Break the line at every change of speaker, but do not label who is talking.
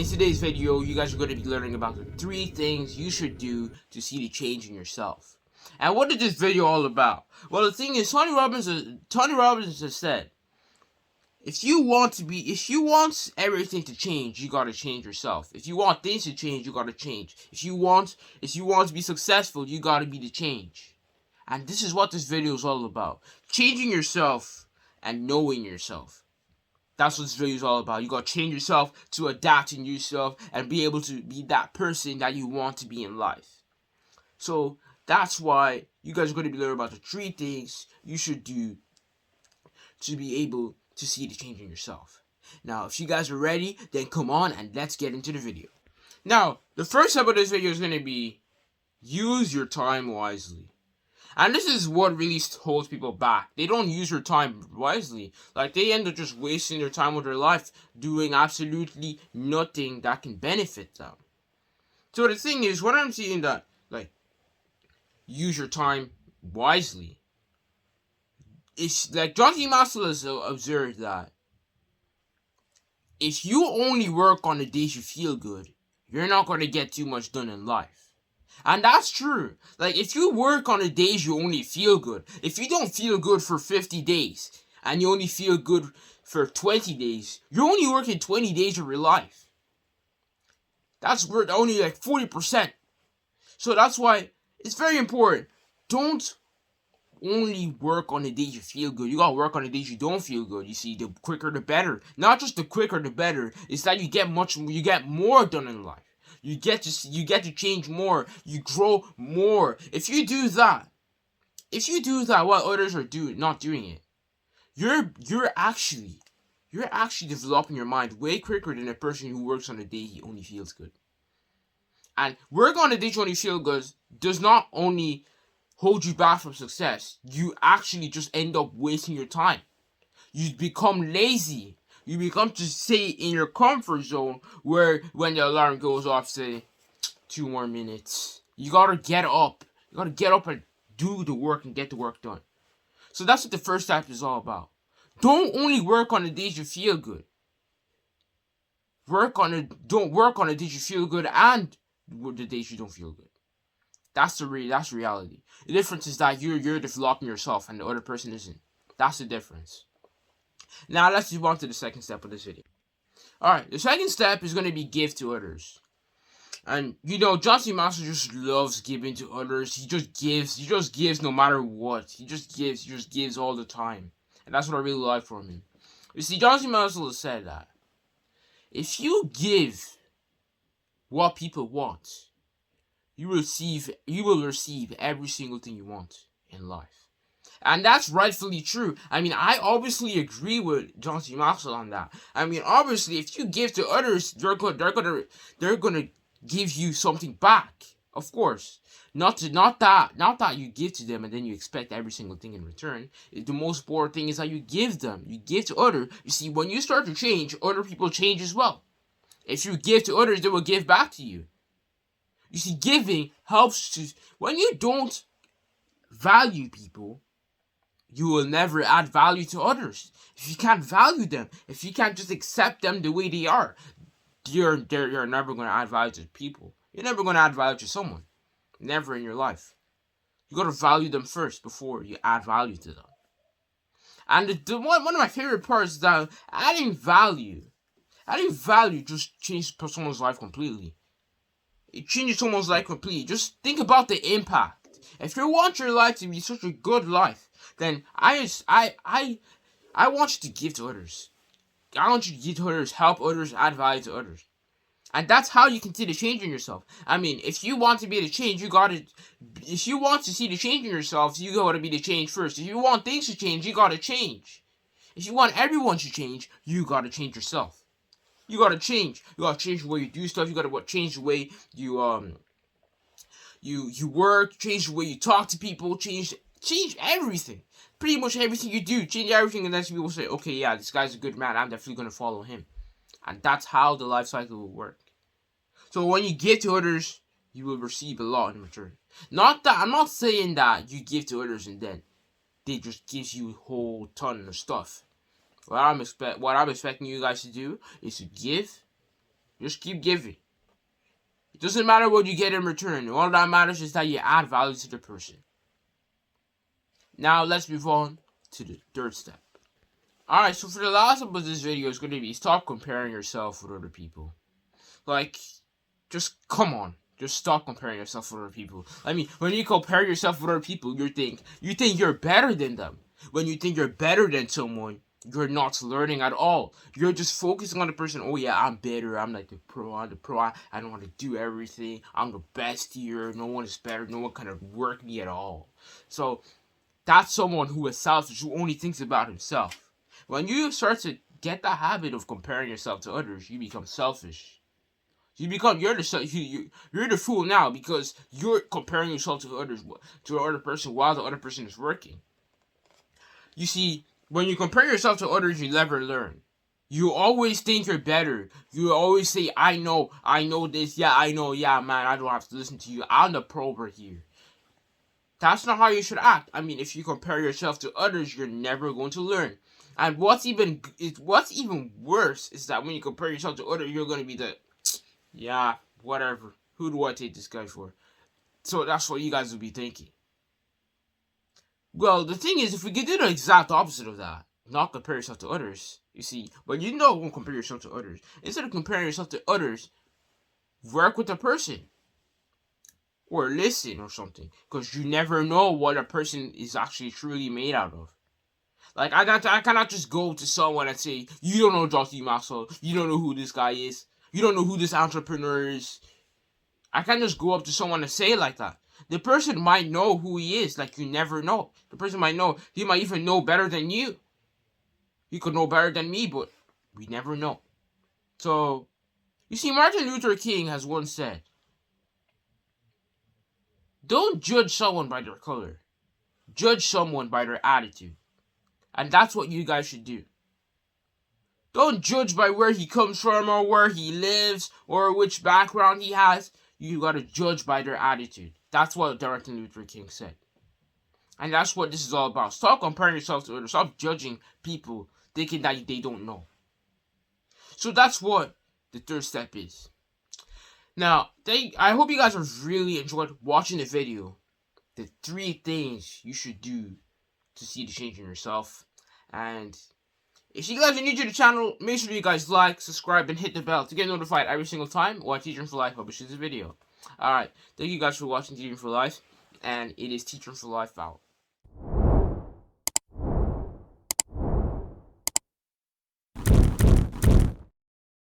In today's video, you guys are going to be learning about the 3 things you should do to see the change in yourself. And what is this video all about? Well, the thing is, Tony Robbins has said, if you want everything to change, you gotta change yourself. If you want things to change, you gotta change. If you want to be successful, you gotta be the change. And this is what this video is all about: changing yourself and knowing yourself. That's what this video is all about. You gotta change yourself to adapt in yourself and be able to be that person that you want to be in life. So that's why you guys are going to be learning about the 3 things you should do to be able to see the change in yourself. Now, if you guys are ready, then come on and let's get into the video. Now, the first step of this video is going to be use your time wisely. And this is what really holds people back. They don't use their time wisely. Like, they end up just wasting their time with their life doing absolutely nothing that can benefit them. So the thing is, when I'm seeing that, like, use your time wisely, it's like John C. Maxwell has observed that if you only work on the days you feel good, you're not going to get too much done in life. And that's true. Like, if you work on the days you only feel good, if you don't feel good for 50 days and you only feel good for 20 days, you're only working 20 days of your life. That's worth only like 40%. So that's why it's very important. Don't only work on the days you feel good. You gotta work on the days you don't feel good. You see, the quicker the better. Not just the quicker the better. It's that you get more done in life. You get to change more. You grow more. If you do that while others are not doing it, you're actually developing your mind way quicker than a person who works on the day he only feels good. And work on the day you only feel good does not only hold you back from success, you actually just end up wasting your time. You become lazy. You become to stay in your comfort zone where when the alarm goes off, say, 2 more minutes. You gotta get up. You gotta get up and do the work and get the work done. So that's what the first step is all about. Don't only work on the days you feel good. Don't work on the days you feel good and the days you don't feel good. That's reality. The difference is that you're developing yourself and the other person isn't. That's the difference. Now let's move on to the second step of this video. Alright, the second step is going to be give to others. And John C. Maxwell just loves giving to others. He just gives no matter what. He just gives all the time. And that's what I really like from him. You see, John C. Maxwell has said that if you give what people want, you will receive every single thing you want in life. And that's rightfully true. I mean, I obviously agree with John C. Maxwell on that. I mean, obviously, if you give to others, they're gonna give you something back. Of course, not that you give to them and then you expect every single thing in return. The most important thing is that you give them. You give to others. You see, when you start to change, other people change as well. If you give to others, they will give back to you. You see, giving helps to. When you don't value people, you will never add value to others. If you can't value them, if you can't just accept them the way they are, you're never going to add value to people. You're never going to add value to someone. Never in your life. You got to value them first before you add value to them. And one of my favorite parts is that adding value just changes someone's life completely. It changes someone's life completely. Just think about the impact. If you want your life to be such a good life, then I want you to give to others. I want you to give to others, help others, add value to others. And that's how you can see the change in yourself. I mean, if you want to be the change, if you want to see the change in yourself, you gotta be the change first. If you want things to change, you gotta change. If you want everyone to change, you gotta change yourself. You gotta change. You gotta change the way you do stuff. You gotta change the way you work, change the way you talk to people, change everything. Pretty much everything you do, change everything, and then people say, okay, yeah, this guy's a good man, I'm definitely going to follow him. And that's how the life cycle will work. So when you give to others, you will receive a lot in return. I'm not saying that you give to others and then they just give you a whole ton of stuff. What I'm expecting you guys to do is to give Just keep giving. It doesn't matter what you get in return. All that matters is that you add value to the person. Now let's move on to the third step. Alright, so for the last step of this video is going to be stop comparing yourself with other people. Like, just come on. Just stop comparing yourself with other people. I mean, when you compare yourself with other people, you think you're better than them. When you think you're better than someone, you're not learning at all. You're just focusing on the person. Oh yeah, I'm better. I'm like the pro. I'm the pro. I don't want to do everything. I'm the best here. No one is better. No one can work me at all. So that's someone who is selfish, who only thinks about himself. When you start to get the habit of comparing yourself to others, you become selfish. You're the fool now because you're comparing yourself to the other person while the other person is working. You see, when you compare yourself to others, you never learn. You always think you're better. You always say, I know this, yeah, I know, yeah, man, I don't have to listen to you. I'm the pro here. That's not how you should act. I mean, if you compare yourself to others, you're never going to learn. And what's even worse is that when you compare yourself to others, you're going to be yeah, whatever. Who do I take this guy for? So that's what you guys will be thinking. Well, the thing is, if we could do the exact opposite of that, not compare yourself to others, you see, but you won't compare yourself to others. Instead of comparing yourself to others, work with a person. Or listen or something. Because you never know what a person is actually truly made out of. Like, I cannot just go to someone and say, you don't know Josh Maxwell, you don't know who this guy is, you don't know who this entrepreneur is. I can't just go up to someone and say it like that. The person might know who he is, like you never know. The person might know, he might even know better than you. He could know better than me, but we never know. So, you see, Martin Luther King has once said, don't judge someone by their color. Judge someone by their attitude. And that's what you guys should do. Don't judge by where he comes from or where he lives or which background he has. You gotta judge by their attitude. That's what Martin Luther King said. And that's what this is all about. Stop comparing yourself to others. Stop judging people thinking that they don't know. So that's what the third step is. Now, I hope you guys have really enjoyed watching the video. The 3 things you should do to see the change in yourself. And if you guys are new to the channel, make sure you guys like, subscribe, and hit the bell to get notified every single time when Teaching for Life publishes a video. Alright, thank you guys for watching Teaching for Life, and it is Teaching for Life out.